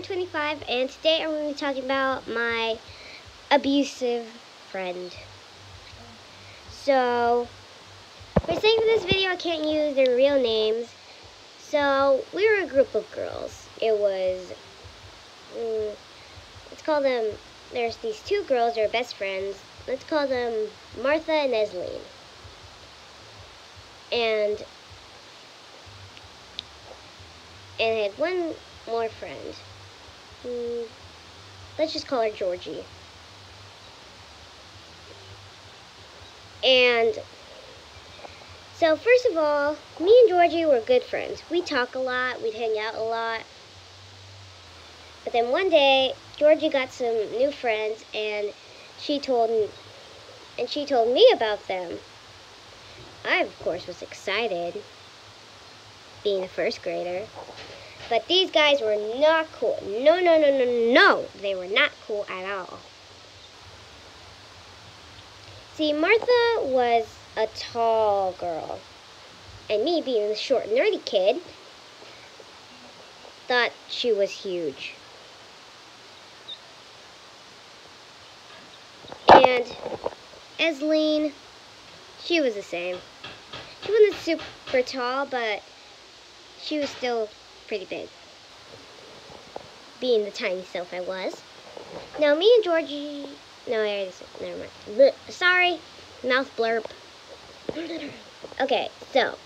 I'm 25, and today I'm going to be talking about my abusive friend. So, for sake of this video, I can't use their real names. So, we were a group of girls. It was, let's call them, there's these two girls, they're best friends. Let's call them Martha and Esleen. And I had one more friend. Let's just call her Georgie. And so first of all, me and Georgie were good friends. We talk a lot, we'd hang out a lot. But then one day, Georgie got some new friends, and she told me about them. I, of course, was excited, being a first grader. But these guys were not cool. No. They were not cool at all. See, Martha was a tall girl. And me, being the short, nerdy kid, thought she was huge. And Esleen, she was the same. She wasn't super tall, but she was still pretty big, being the tiny self I was. Now, me and Georgie, no, I already said, never mind. Sorry, mouth blurb. Okay, so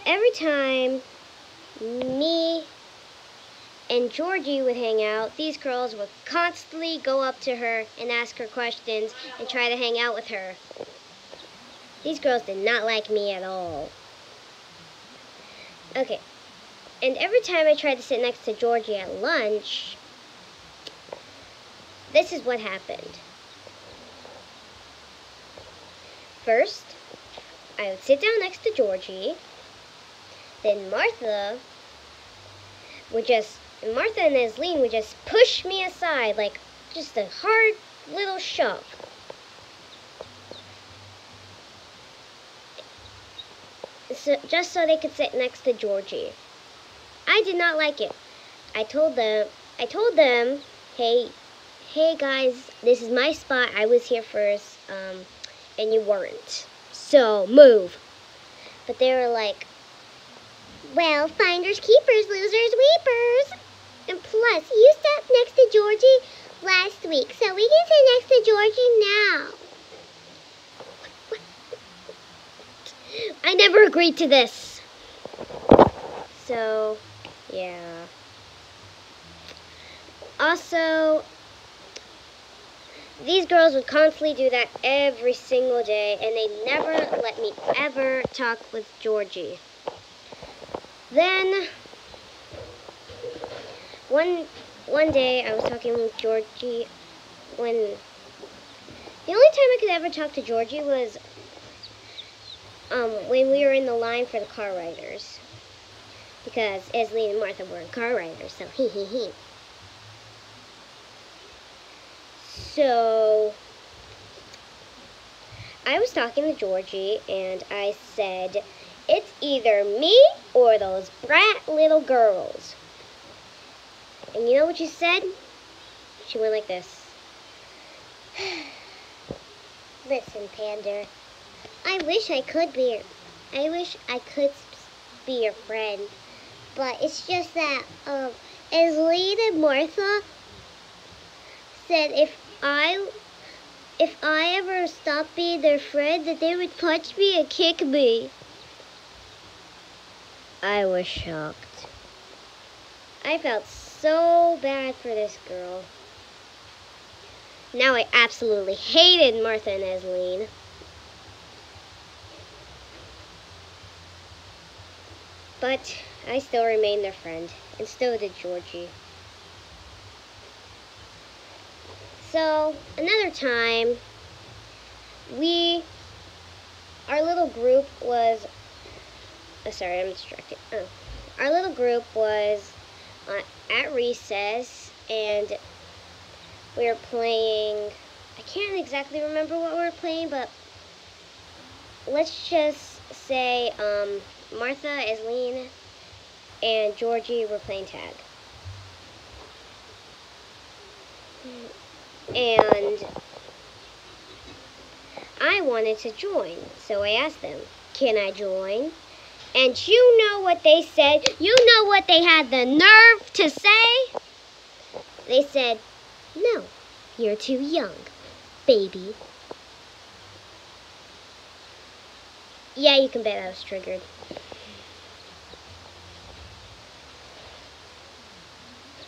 every time me and Georgie would hang out, these girls would constantly go up to her and ask her questions and try to hang out with her. These girls did not like me at all. Okay, and every time I tried to sit next to Georgie at lunch, this is what happened. First, I would sit down next to Georgie, then Martha and Esleen would just push me aside, like just a hard little shove. Just so they could sit next to Georgie. I did not like it. I told them, hey guys, this is my spot. I was here first, and you weren't. So move. But they were like, well, finders keepers, losers weepers. And plus, you sat next to Georgie last week, so we can sit next to Georgie now. I never agreed to this. So, yeah. Also, these girls would constantly do that every single day, and they never let me ever talk with Georgie. Then, one day I was talking with Georgie the only time I could ever talk to Georgie was when we were in the line for the car riders. Because Esleen and Martha were car riders, so hee. So, I was talking to Georgie, and I said, it's either me or those brat little girls. And you know what she said? She went like this. Listen, Pander, I wish I could be your friend, but it's just that Esleen and Martha said if I ever stopped being their friend, that they would punch me and kick me. I was shocked. I felt so bad for this girl. Now I absolutely hated Martha and Esleen. But I still remained their friend, and so did Georgie. So, another time, our little group was, sorry, I'm distracted. Our little group was at recess, and we were playing, I can't exactly remember what we were playing, but let's just say Martha, Aislinn, and Georgie were playing tag. And I wanted to join, so I asked them, can I join? And you know what they said? You know what they had the nerve to say? They said, no, you're too young, baby. Yeah, you can bet I was triggered.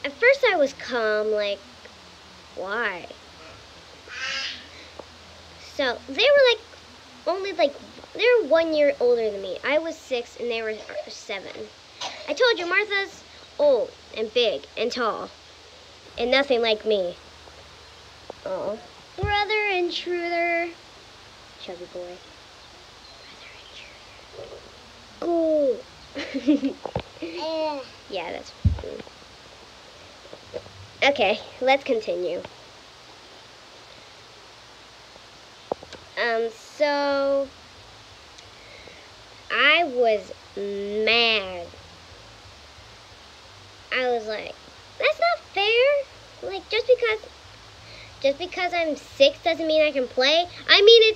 At first I was calm, like, why? So, they were 1 year older than me. I was 6 and they were 7. I told you, Martha's old and big and tall and nothing like me. Oh, brother intruder. Chubby boy. Brother intruder. Cool. Yeah, that's... Okay, let's continue. So I was mad. I was like, that's not fair. Like, just because I'm 6 doesn't mean I can play. I mean,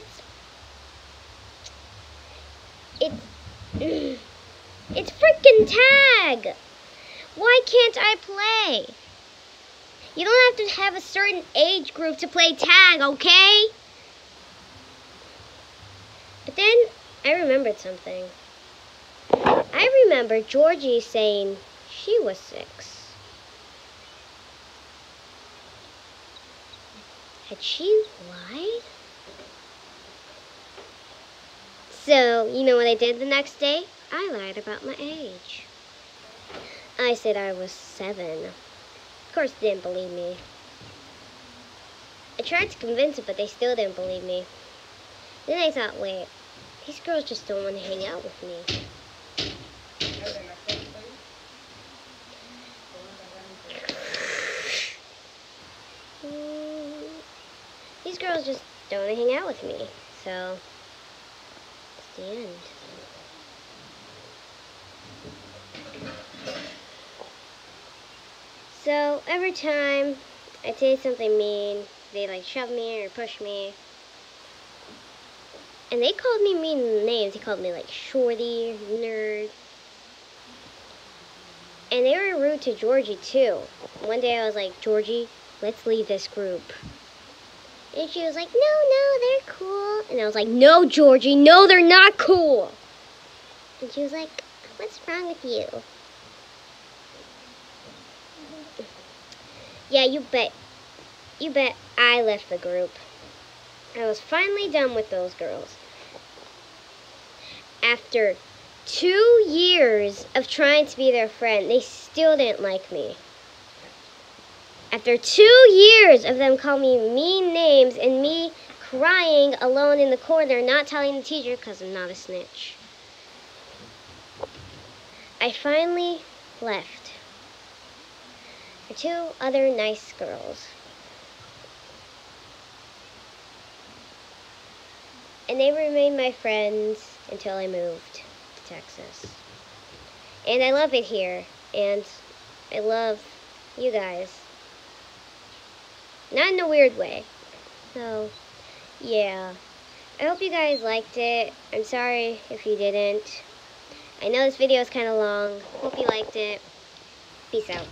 it's freaking tag. Why can't I play? You don't have to have a certain age group to play tag, okay? But then I remembered something. I remember Georgie saying she was 6. Had she lied? So, you know what I did the next day? I lied about my age. I said I was 7. Of course, they didn't believe me. I tried to convince them, but they still didn't believe me. Then I thought, wait, these girls just don't want to hang out with me. These girls just don't want to hang out with me, so it's the end. So every time I say something mean, they like shove me or push me. And they called me mean names. They called me like shorty, nerd. And they were rude to Georgie too. One day I was like, Georgie, let's leave this group. And she was like, no, they're cool. And I was like, no, Georgie, no, they're not cool. And she was like, what's wrong with you? Yeah, you bet I left the group. I was finally done with those girls. After 2 years of trying to be their friend, they still didn't like me. After 2 years of them calling me mean names and me crying alone in the corner, not telling the teacher because I'm not a snitch, I finally left for 2 other nice girls. And they remained my friends until I moved to Texas. And I love it here. And I love you guys. Not in a weird way. So, yeah. I hope you guys liked it. I'm sorry if you didn't. I know this video is kind of long. Hope you liked it. Peace out.